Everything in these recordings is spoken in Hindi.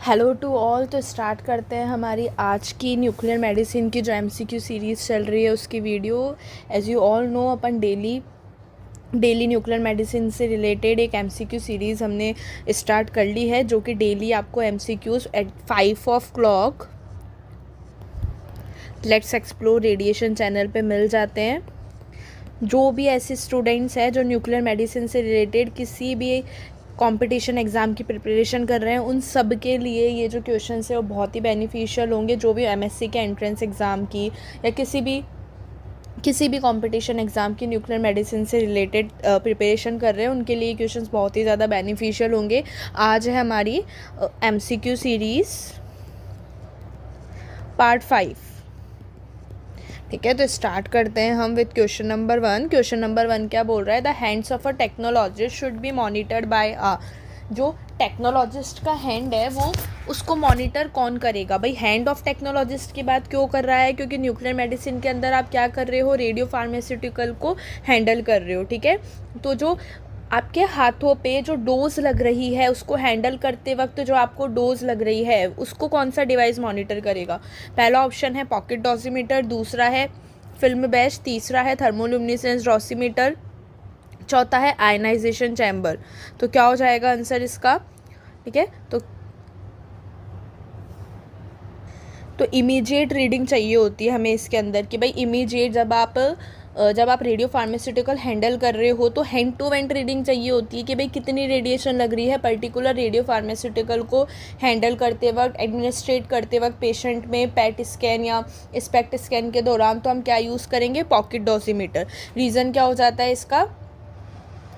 Hello to all. तो स्टार्ट करते हैं हमारी आज की न्यूक्लियर मेडिसिन की जो एमसीक्यू सीरीज़ चल रही है उसकी video. As you all know अपन डेली न्यूक्लियर मेडिसिन से रिलेटेड एक एमसीक्यू सीरीज़ हमने स्टार्ट कर ली है, जो कि डेली आपको MCQs at 5 o'clock let's explore radiation channel पे मिल जाते हैं। जो भी ऐसे स्टूडेंट्स हैं जो न्यूक्लियर मेडिसिन से रिलेटेड किसी भी कंपटीशन एग्ज़ाम की प्रिपरेशन कर रहे हैं, उन सब के लिए ये जो क्वेश्चंस है वो बहुत ही बेनिफिशियल होंगे। जो भी एमएससी के एंट्रेंस एग्ज़ाम की या किसी भी कंपटीशन एग्ज़ाम की न्यूक्लियर मेडिसिन से रिलेटेड प्रिपरेशन कर रहे हैं, उनके लिए क्वेश्चंस बहुत ही ज़्यादा बेनिफिशियल होंगे। आज है हमारी एमसीक्यू सीरीज़ पार्ट 5। ठीक है, तो स्टार्ट करते हैं हम with question number 1। Question number 1 क्या बोल रहा है? The hands of a technologist should be monitored by जो टेक्नोलॉजिस्ट का हैंड है वो उसको मॉनिटर कौन करेगा? भाई हैंड ऑफ टेक्नोलॉजिस्ट की बात क्यों कर रहा है? क्योंकि न्यूक्लियर मेडिसिन के अंदर आप क्या कर रहे हो? रेडियो फार्मास्यूटिकल को हैंडल कर रहे हो। ठीक है, तो जो आपके हाथों पे जो डोज लग रही है उसको हैंडल करते वक्त जो आपको डोज लग रही है उसको कौन सा डिवाइस मॉनिटर करेगा? पहला ऑप्शन है पॉकेट डोसीमीटर, दूसरा है फिल्म बैच, तीसरा है थर्मोल्यूमिनेसेंस डोसीमीटर, चौथा है आयनाइजेशन चैम्बर। तो क्या हो जाएगा आंसर इसका? ठीक है, तो इमीडिएट रीडिंग चाहिए होती है हमें इसके अंदर कि भाई इमीडिएट जब आप रेडियो फार्मास्यूटिकल हैंडल कर रहे हो तो हैंड टू हैंड रीडिंग चाहिए होती है कि भाई कितनी रेडिएशन लग रही है पर्टिकुलर रेडियो फार्मास्यूटिकल को हैंडल करते वक्त, एडमिनिस्ट्रेट करते वक्त पेशेंट में पैट स्कैन या स्पेक्ट स्कैन के दौरान। तो हम क्या यूज़ करेंगे? Pocket dosimeter. रीज़न क्या हो जाता है इसका?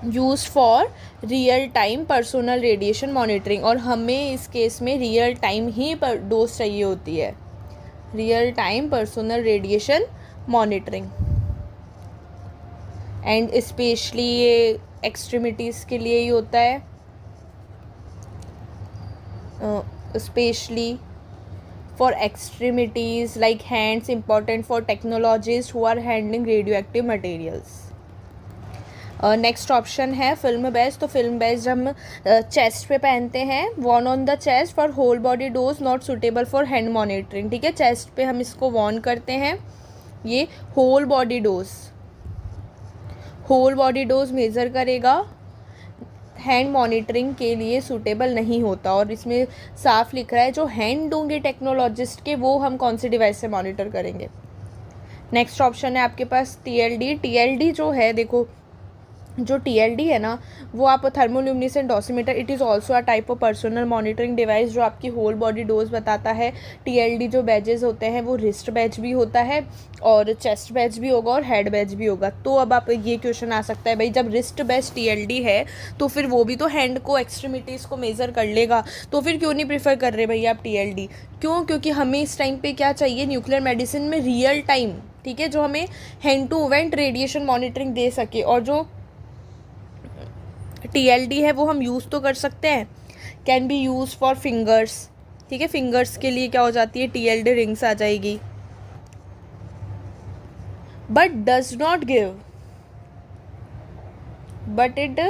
Use for real time personal radiation monitoring, और हमें इस केस में रियल टाइम ही डोज चाहिए होती है, real time personal radiation monitoring. And specially ये एक्सट्रीमिटीज़ के लिए ही होता है, specially for extremities like hands, important for technologist who are handling radio active materials. Next option है फिल्म बैच। तो फिल्म बैच हम चेस्ट पे पहनते हैं, worn on the chest for whole body dose not suitable for hand monitoring. ठीक है, चेस्ट पे हम इसको वॉन करते हैं। ये होल बॉडी डोज मेज़र करेगा, हैंड मॉनिटरिंग के लिए सूटेबल नहीं होता। और इसमें साफ लिख रहा है जो हैंड होंगे टेक्नोलॉजिस्ट के वो हम कौन से डिवाइस से मॉनिटर करेंगे। नेक्स्ट ऑप्शन है आपके पास टीएलडी। टीएलडी जो है, देखो जो टीएलडी है ना वो आप thermoluminescent dosimeter, it is also a type of personal monitoring device जो आपकी होल बॉडी डोज बताता है। टीएलडी जो बैजेस होते हैं वो रिस्ट बैच भी होता है और चेस्ट बैच भी होगा और हेड बैच भी होगा। तो अब आप ये क्वेश्चन आ सकता है भाई जब रिस्ट बैच टीएलडी है तो फिर वो भी तो हैंड को एक्सट्रीमिटीज़ को मेज़र कर लेगा, तो फिर क्यों नहीं प्रेफर कर रहे भैया आप टीएलडी? क्यों? क्योंकि हमें इस टाइम पे क्या चाहिए? न्यूक्लियर मेडिसिन में रियल टाइम, ठीक है, जो हमें hand to hand radiation monitoring दे सके। और जो टीएलडी है वो हम यूज़ तो कर सकते हैं, can be use for fingers. ठीक है, फिंगर्स के लिए क्या हो जाती है? टीएलडी रिंग्स आ जाएगी। But it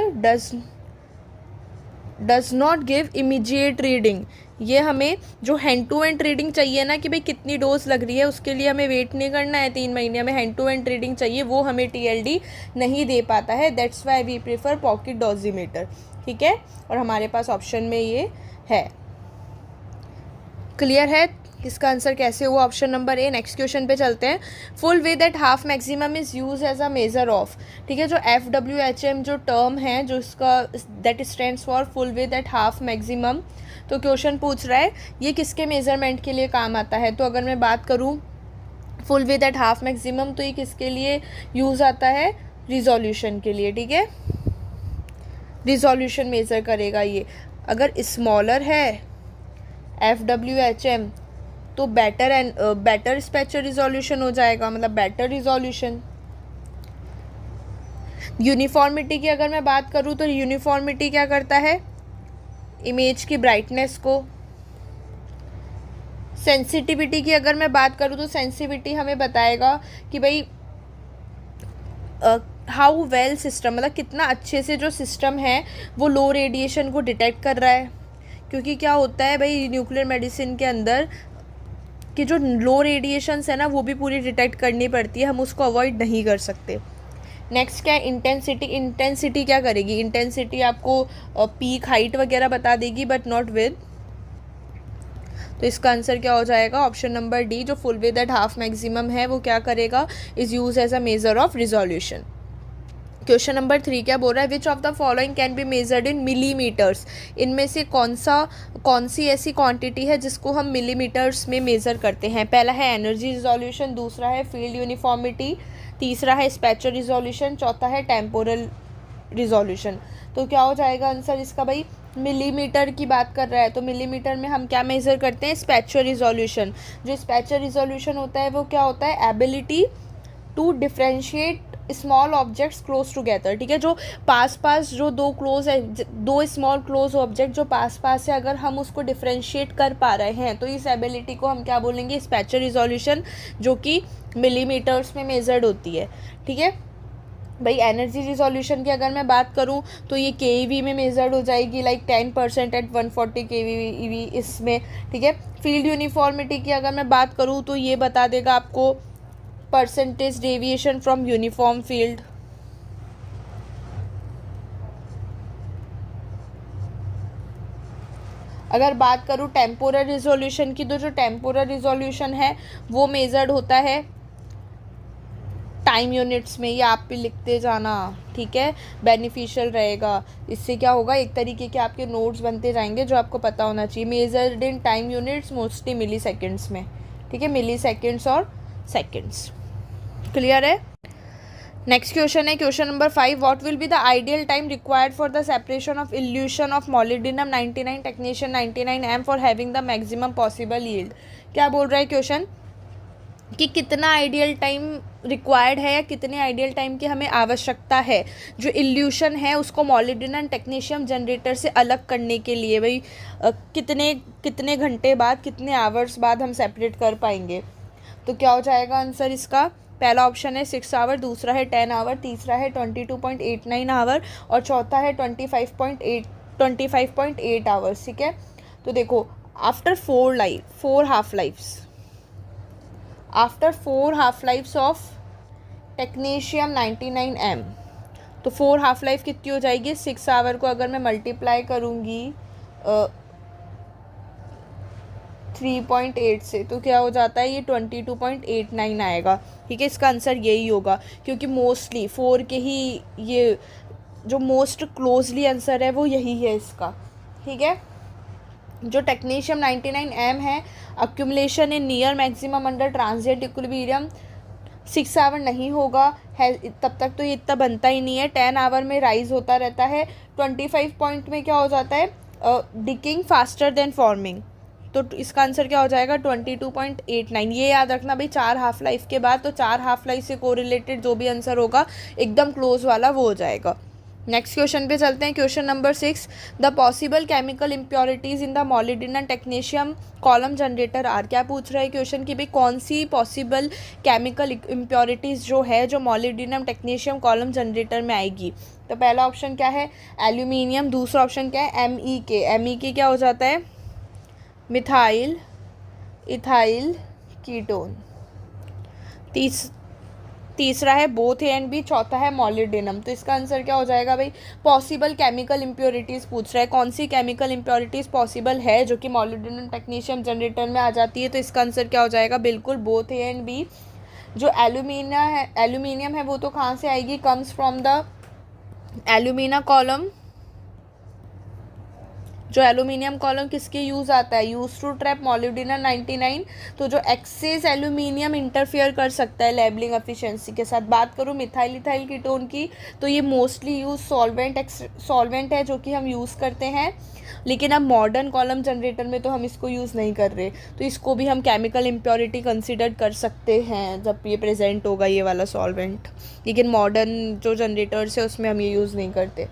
does not give immediate reading. ये हमें जो हैंड टू हैंड रीडिंग चाहिए ना कि भाई कितनी डोज लग रही है, उसके लिए हमें वेट नहीं करना है 3 महीने, हमें हैंड टू हैंड रीडिंग चाहिए, वो हमें टीएलडी नहीं दे पाता है। That's why we prefer pocket dosimeter. ठीक है, और हमारे पास ऑप्शन में ये है। क्लियर है इसका आंसर कैसे हुआ? Option number A. Next question पे चलते हैं। Full width at half maximum is use as a measure of. ठीक है, जो FWHM जो टर्म है जो इसका that stands for full width at half maximum. तो क्वेश्चन पूछ रहा है ये किसके मेजरमेंट के लिए काम आता है? तो अगर मैं बात करूँ full width at half maximum तो ये किसके लिए यूज़ आता है? रिजोल्यूशन के लिए। ठीक है, रिजोल्यूशन मेज़र करेगा ये। अगर स्मॉलर है FWHM तो बेटर स्पेक्चर रिजोल्यूशन हो जाएगा, मतलब बेटर रिजोल्यूशन। यूनिफॉर्मिटी की अगर मैं बात करूँ तो यूनिफॉर्मिटी क्या करता है? इमेज की ब्राइटनेस को। सेंसिटिविटी की अगर मैं बात करूँ तो सेंसिटिविटी हमें बताएगा कि भाई हाउ वेल सिस्टम, मतलब कितना अच्छे से जो सिस्टम है वो लो रेडिएशन को डिटेक्ट कर रहा है, क्योंकि क्या होता है भाई न्यूक्लियर मेडिसिन के अंदर कि जो लो रेडिएशंस है ना वो भी पूरी डिटेक्ट करनी पड़ती है, हम उसको अवॉइड नहीं कर सकते। नेक्स्ट क्या है इंटेंसिटी। इंटेंसिटी क्या करेगी, इंटेंसिटी आपको पीक हाइट वगैरह बता देगी बट नॉट विद। तो इसका आंसर क्या हो जाएगा, ऑप्शन नंबर डी, जो full width at half maximum है वो क्या करेगा, is use as a measure of resolution. Question number 3 क्या बोल रहा है, which of the following can be measured in millimeters. इनमें से कौन सी ऐसी क्वांटिटी है जिसको हम मिलीमीटर्स में मेज़र करते हैं। पहला है एनर्जी रिजोल्यूशन, दूसरा है फील्ड यूनिफॉर्मिटी, तीसरा है स्पेक्ट्रल रिजोल्यूशन, चौथा है टेम्पोरल रिजोल्यूशन। तो क्या हो जाएगा आंसर इसका भाई, मिलीमीटर की बात कर रहा है तो मिलीमीटर में हम क्या मेज़र करते हैं, स्पेक्ट्रल रिजोल्यूशन। जो स्पेक्ट्रल रिजोल्यूशन होता है वो क्या होता है, ability to differentiate small objects close together. ठीक है, जो पास जो दो क्लोज है, दो स्मॉल क्लोज ऑब्जेक्ट जो पास है, अगर हम उसको डिफ्रेंशिएट कर पा रहे हैं तो इस एबिलिटी को हम क्या बोलेंगे, स्पेक्ट्रल रिजोल्यूशन, जो कि मिलीमीटर्स में मेजर्ड होती है। ठीक है भाई, एनर्जी रिजोल्यूशन की अगर मैं बात करूं तो ये केवी में मेजर्ड हो जाएगी, लाइक 10% एट 140 केवी इसमें। ठीक है, फील्ड यूनिफॉर्मिटी की अगर मैं बात करूं तो ये बता देगा आपको percentage deviation from uniform field. अगर बात करूं टेम्पोरल रिजोल्यूशन की, तो जो टेम्पोरल रिजोल्यूशन है वो मेजर्ड होता है टाइम यूनिट्स में। ये आप भी लिखते जाना, ठीक है, बेनिफिशियल रहेगा। इससे क्या होगा, एक तरीके के आपके नोट्स बनते जाएंगे जो आपको पता होना चाहिए। Measured in time units mostly milli seconds में। ठीक है, मिली सेकेंड्स और सेकेंड्स। क्लियर है। नेक्स्ट क्वेश्चन है question number 5, what will be the ideal time required for the separation of elution of molybdenum 99, technetium 99M for having the maximum possible yield. क्या बोल रहा है क्वेश्चन कि कितना आइडियल टाइम रिक्वायर्ड है या कितने आइडियल टाइम की हमें आवश्यकता है जो इल्यूशन है उसको मॉलिब्डेनम टेक्नीशियम जनरेटर से अलग करने के लिए। भाई कितने घंटे बाद, कितने आवर्स बाद हम सेपरेट कर पाएंगे। तो क्या हो जाएगा आंसर इसका, पहला ऑप्शन है 6 आवर, दूसरा है 10 आवर, तीसरा है 22.89 आवर और चौथा है 25.8 आवर्स। ठीक है, तो देखो after 4 half lifes of technetium 99M, तो 4 हाफ लाइफ कितनी हो जाएगी, 6 आवर को अगर मैं मल्टीप्लाई करूँगी 3.8 से तो क्या हो जाता है, ये 22.89 आएगा। ठीक है, इसका आंसर यही होगा क्योंकि मोस्टली 4 के ही ये जो मोस्ट क्लोजली आंसर है वो यही है इसका। ठीक है, जो टेक्नीशियम 99M है, accumulation in near maximum under transient equilibrium 6 hour नहीं होगा है, तब तक तो ये इतना बनता ही नहीं है। 10 आवर में राइज होता रहता है, 25 पॉइंट में क्या हो जाता है, डिकिंग फास्टर देन फॉर्मिंग। तो इसका आंसर क्या हो जाएगा 22.89। ये याद रखना भाई, 4 हाफ लाइफ के बाद, तो 4 हाफ लाइफ से कोरिलेटेड जो भी आंसर होगा एकदम क्लोज वाला वो हो जाएगा। नेक्स्ट क्वेश्चन पे चलते हैं question number 6, the possible chemical impurities in the molybdenum technetium column generator are. क्या पूछ रहा है क्वेश्चन कि भाई कौन सी पॉसिबल केमिकल इम्प्योरिटीज़ जो है जो मॉलिब्डेनम टेक्नीशियम कॉलम जनरेटर में आएगी। तो पहला ऑप्शन क्या है, एल्यूमिनियम, दूसरा ऑप्शन क्या है, MEK क्या हो जाता है, मिथाइल इथाइल कीटोन, तीसरा है बोथ ए एंड बी, चौथा है मॉलिब्डेनम। तो इसका आंसर क्या हो जाएगा भाई, पॉसिबल केमिकल इम्प्योरिटीज़ पूछ रहा है, कौन सी केमिकल इम्प्योरिटीज़ पॉसिबल है जो कि मॉलिब्डेनम टेक्नीशियम जनरेटर में आ जाती है। तो इसका आंसर क्या हो जाएगा, बिल्कुल बोथ ए एंड बी। जो एल्यूमिनियम है वो तो कहाँ से आएगी, comes from the alumina column. जो एल्यूमिनियम कॉलम किसके यूज़ आता है, यूज टू ट्रैप मॉलिब्डेनम 99। तो जो एक्सेस एल्यूमिनियम इंटरफेयर कर सकता है लेबलिंग एफिशिएंसी के साथ। बात करूँ मिथाइल इथाइल कीटोन की, तो ये मोस्टली यूज सॉल्वेंट है जो कि हम यूज़ करते हैं, लेकिन अब मॉडर्न कॉलम जनरेटर में तो हम इसको यूज़ नहीं कर रहे, तो इसको भी हम केमिकल इम्प्योरिटी कंसिडर कर सकते हैं जब ये प्रेजेंट होगा ये वाला सॉल्वेंट। लेकिन मॉडर्न जो जनरेटर्स है उसमें हम ये यूज़ नहीं करते।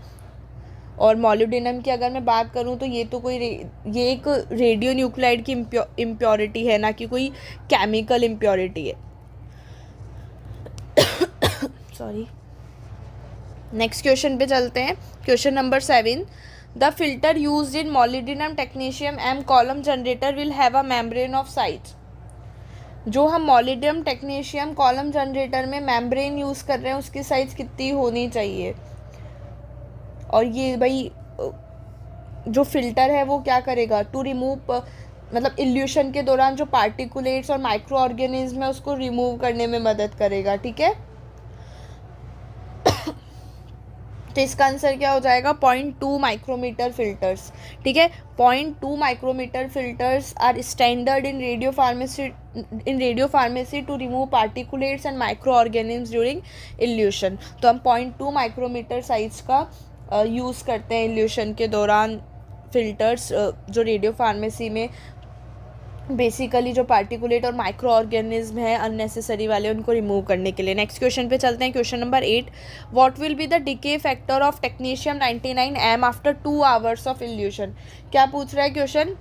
और मॉलिब्डेनम की अगर मैं बात करूं तो ये तो ये एक रेडियो न्यूक्लाइड की इम्प्योरिटी है, ना कि कोई केमिकल इम्प्योरिटी है। सॉरी। नेक्स्ट क्वेश्चन पे चलते हैं question number 7, the filter used in molybdenum technetium M column generator will have a membrane of size. जो हम मोलिब्डेनम टेक्नीशियम कॉलम जनरेटर में मेम्ब्रेन यूज़ कर रहे हैं उसकी साइज़ कितनी होनी चाहिए। और ये भाई जो फिल्टर है वो क्या करेगा, टू रिमूव मतलब इल्यूशन के दौरान जो पार्टिकुलेट्स और माइक्रो ऑर्गेनिज्म है उसको रिमूव करने में मदद करेगा। ठीक है, तो इसका आंसर क्या हो जाएगा, 0.2 माइक्रोमीटर फिल्टर्स। ठीक है, 0.2 micrometer filters are standard in radio pharmacy to remove particulates and micro organisms during elution. तो हम 0.2 माइक्रोमीटर साइज का यूज़ करते हैं इल्यूशन के दौरान फिल्टर्स, जो रेडियो फार्मेसी में बेसिकली जो पार्टिकुलेट और माइक्रो ऑर्गेनिज्म है अननेसेसरी वाले उनको रिमूव करने के लिए। नेक्स्ट क्वेश्चन पे चलते हैं, question number 8, what will be the decay factor of technetium 99M after 2 hours of evolution. क्या पूछ रहा है क्वेश्चन,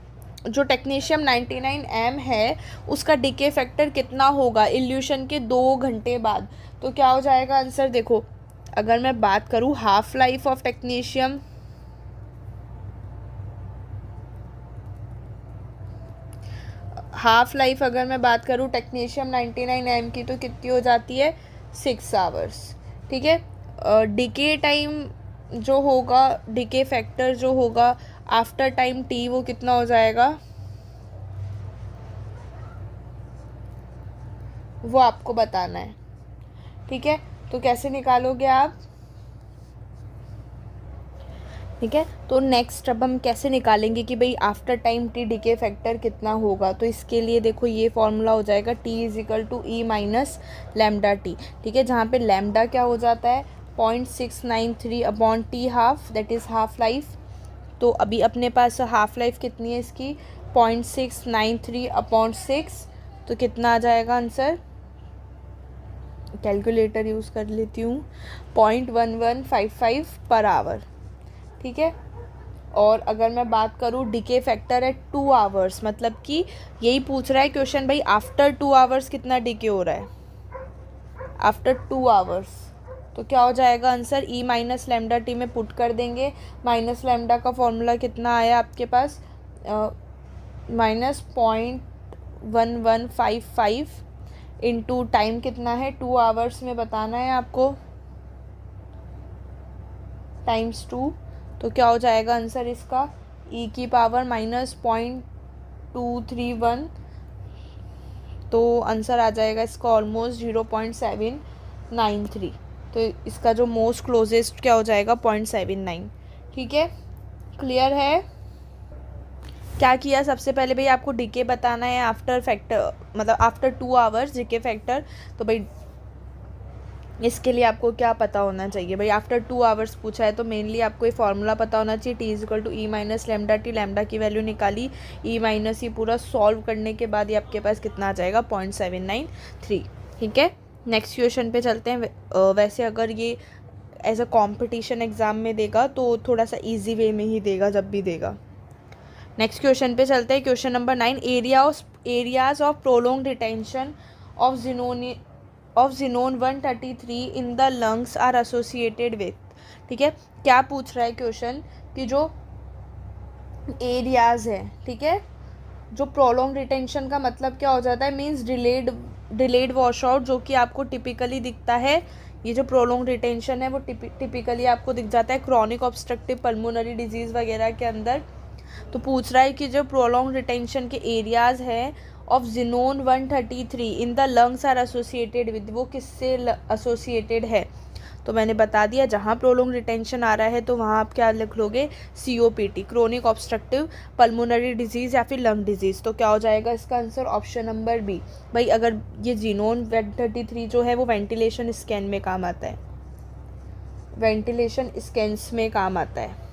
जो टेक्नीशियम 99M है उसका डिके फैक्टर कितना होगा इल्यूशन के 2 घंटे बाद। तो क्या हो जाएगा आंसर, देखो अगर मैं बात करूँ half life of technetium, half life अगर मैं बात करूँ टेक्नीशियम 99M की तो कितनी हो जाती है, 6 आवर्स। ठीक है, डिके टाइम जो होगा, डिके फैक्टर जो होगा आफ्टर टाइम टी वो कितना हो जाएगा, वो आपको बताना है। ठीक है, तो कैसे निकालोगे आप, ठीक है, तो नेक्स्ट अब हम कैसे निकालेंगे कि भाई after time T decay factor कितना होगा। तो इसके लिए देखो ये फॉर्मूला हो जाएगा T = E minus lambda T. ठीक है, जहाँ पे लैम्डा क्या हो जाता है 0.693/T half, that is half life. तो अभी अपने पास हाफ लाइफ कितनी है इसकी 0.693/6, तो कितना आ जाएगा आंसर, कैलकुलेटर यूज़ कर लेती हूँ, 0.1155 पर आवर। ठीक है, और अगर मैं बात करूँ डिके फैक्टर है 2 आवर्स, मतलब कि यही पूछ रहा है क्वेश्चन भाई आफ्टर 2 आवर्स कितना डिके हो रहा है, आफ्टर 2 आवर्स। तो क्या हो जाएगा answer, E minus lambda T में पुट कर देंगे। माइनस लैम्डा का फॉर्मूला कितना आया आपके पास, -0.1155 इंटू टाइम कितना है 2 आवर्स में बताना है आपको, टाइम्स 2। तो क्या हो जाएगा आंसर इसका, E की पावर -0.231, तो आंसर आ जाएगा इसका ऑलमोस्ट 0.793। तो इसका जो मोस्ट क्लोजेस्ट क्या हो जाएगा 0.79। ठीक है, क्लियर है। क्या किया सबसे पहले भाई, आपको डिके बताना है आफ्टर फैक्टर, मतलब आफ्टर 2 आवर्स डिके फैक्टर। तो भाई इसके लिए आपको क्या पता होना चाहिए भाई, आफ्टर 2 आवर्स पूछा है तो मेनली आपको ये फार्मूला पता होना चाहिए, T = E minus lambda T. Lambda की वैल्यू निकाली, E माइनस ये पूरा सॉल्व करने के बाद ये आपके पास कितना आ जाएगा 0.793। ठीक है, नेक्स्ट क्वेश्चन पे चलते हैं। वैसे अगर ये एज अ कॉम्पिटिशन एग्ज़ाम में देगा तो थोड़ा सा ईजी वे में ही देगा जब भी देगा। नेक्स्ट क्वेश्चन पे चलते हैं, question number 9, areas of prolonged retention of Xenon 133 in the lungs are associated with. ठीक है, क्या पूछ रहा है क्वेश्चन कि जो एरियाज है, ठीक है, जो प्रोलॉन्ग रिटेंशन का मतलब क्या हो जाता है, मींस डिलेड वॉश आउट, जो कि आपको टिपिकली दिखता है। ये जो प्रोलॉन्ग रिटेंशन है वो टिपिकली आपको दिख जाता है क्रॉनिक ऑब्स्ट्रक्टिव पल्मोनरी डिजीज़ वगैरह के अंदर। तो पूछ रहा है कि जो प्रोलॉन्ग रिटेंशन के एरियाज हैं of Xenon 133 in the lungs are associated with, वो किससे एसोसिएटेड है। तो मैंने बता दिया जहाँ प्रोलॉन्ग रिटेंशन आ रहा है तो वहाँ आप क्या लिख लोगे, COPT, chronic obstructive pulmonary disease या फिर लंग डिजीज़। तो क्या हो जाएगा इसका आंसर, ऑप्शन नंबर बी। भाई अगर ये Xenon 133 जो है वो वेंटिलेशन स्कैन में काम आता है, वेंटिलेशन स्कैन्स में काम आता है।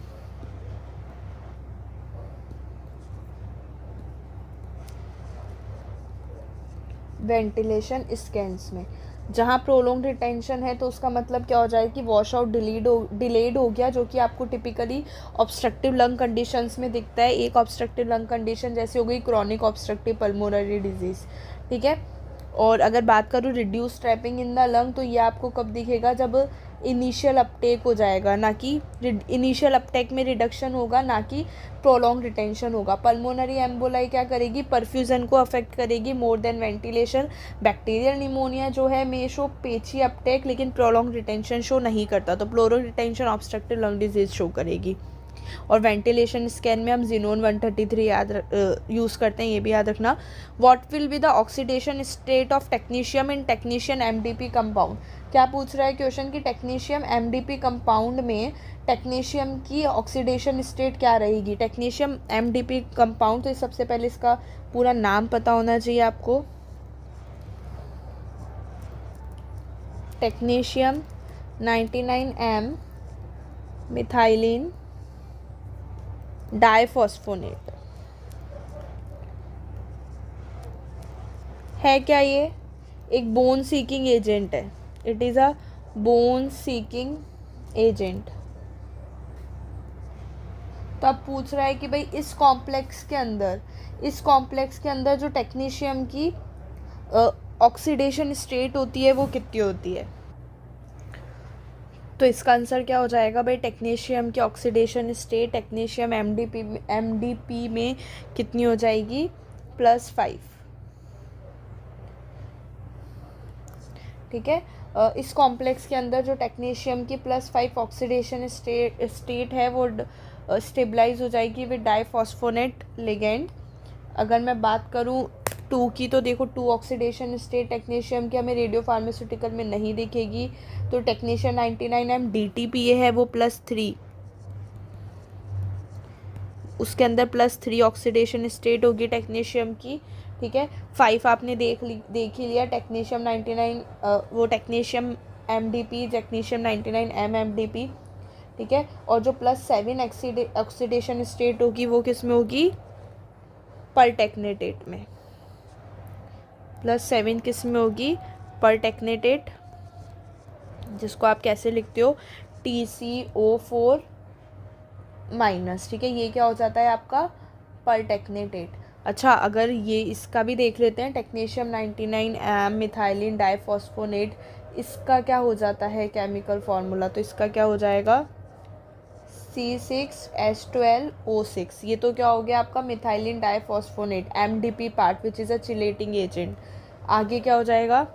वेंटिलेशन स्कैन्स में जहाँ प्रोलॉन्ग रिटेंशन है तो उसका मतलब क्या हो जाएगा कि वॉश आउट डिलेड हो गया, जो कि आपको टिपिकली ऑब्स्ट्रक्टिव लंग कंडीशंस में दिखता है। एक ऑब्स्ट्रक्टिव लंग कंडीशन जैसे हो गई क्रॉनिक ऑब्स्ट्रक्टिव पल्मोनरी डिजीज़। ठीक है, और अगर बात करूँ reduce trapping in the lung, तो ये आपको कब दिखेगा, जब इनिशियल अपटेक हो जाएगा, ना कि इनिशियल अपटेक में रिडक्शन होगा, ना कि प्रोलॉन्ग रिटेंशन होगा। पल्मोनरी एम्बोलाई क्या करेगी, परफ्यूजन को अफेक्ट करेगी more than ventilation. Bacterial pneumonia जो है मे शो पेची अपटेक लेकिन प्रोलॉन्ग रिटेंशन शो नहीं करता, तो prolong retention obstructive lung disease show करेगी। और वेंटिलेशन स्कैन में हम जिनोन 133 यूज़ करते हैं, ये भी याद रखना। What will be the oxidation state of technetium in technician MDP compound. क्या पूछ रहा है क्वेश्चन की टेक्नीशियम एमडीपी कंपाउंड में टेक्नीशियम की ऑक्सीडेशन स्टेट क्या रहेगी। टेक्नीशियम एमडीपी कंपाउंड, तो सबसे पहले इसका पूरा नाम पता होना चाहिए आपको। टेक्नीशियम 99M मिथाइलिन डाइफॉस्फोनेट है क्या, ये एक बोन सीकिंग एजेंट है। It is a bone seeking agent. तो अब पूछ रहा है कि भाई इस कॉम्प्लेक्स के अंदर जो टेक्नीशियम की ऑक्सीडेशन स्टेट होती है वो कितनी होती है। तो इसका आंसर क्या हो जाएगा भाई, टेक्नीशियम की ऑक्सीडेशन स्टेट टेक्नीशियम एमडीपी में कितनी हो जाएगी, +5। ठीक है। इस कॉम्प्लेक्स के अंदर जो टेक्नीशियम की +5 ऑक्सीडेशन स्टेट है वो स्टेबलाइज हो जाएगी विद डाइफॉस्फोनेट लिगेंड। अगर मैं बात करूँ 2 की, तो देखो 2 ऑक्सीडेशन स्टेट टेक्नीशियम की हमें रेडियो फार्मास्यूटिकल में नहीं दिखेगी। तो टेक्नीशियम 99M DTPA है वो +3, उसके अंदर +3 ऑक्सीडेशन स्टेट होगी टेक्नीशियम की। ठीक है। 5 आपने देख ही लिया, टेक्नीशियम 99 वो technetium MDP technetium 99M MDP। ठीक है। और जो +7 ऑक्सीडेशन स्टेट होगी वो किस में होगी, परटेक्नेटेट में। +7 किस में होगी, परटेक्नेटेट, जिसको आप कैसे लिखते हो, TCO4-। ठीक है, ये क्या हो जाता है आपका, परटेक्नेटेट। अच्छा, अगर ये इसका भी देख लेते हैं, टेक्नीशियम 99M मिथाइलिन डाइफॉस्फोनेट, इसका क्या हो जाता है केमिकल फार्मूला, तो इसका क्या हो जाएगा, C6H12O6। ये तो क्या हो गया आपका methylene diphosphonate MDP part which is a chelating agent. आगे क्या हो जाएगा,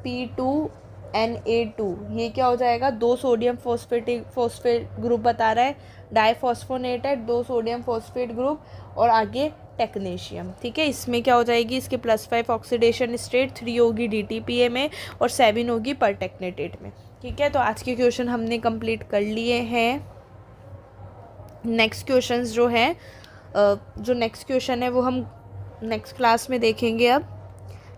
P2Na2, ये क्या हो जाएगा, 2 सोडियम फॉस्फेट ग्रुप बता रहा है, डाइफॉस्फोनेट है, 2 सोडियम फॉस्फेट ग्रुप, और आगे टेक्नीशियम। ठीक है, इसमें क्या हो जाएगी, इसकी +5 ऑक्सीडेशन स्टेट, 3 होगी DTPA में और 7 होगी परटेक्नेटेट में। ठीक है, तो आज के क्वेश्चन हमने कंप्लीट कर लिए हैं। नेक्स्ट क्वेश्चंस जो है जो नेक्स्ट क्वेश्चन है वो हम नेक्स्ट क्लास में देखेंगे। अब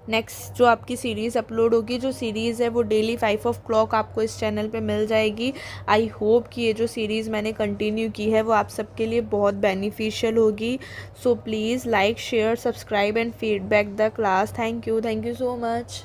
नेक्स्ट जो आपकी सीरीज़ अपलोड होगी, जो सीरीज़ है वो डेली 5 o'clock आपको इस चैनल पे मिल जाएगी। आई होप कि ये जो सीरीज़ मैंने कंटिन्यू की है वो आप सबके लिए बहुत बेनिफिशियल होगी। So please like, share, subscribe and feedback the class. Thank you so much.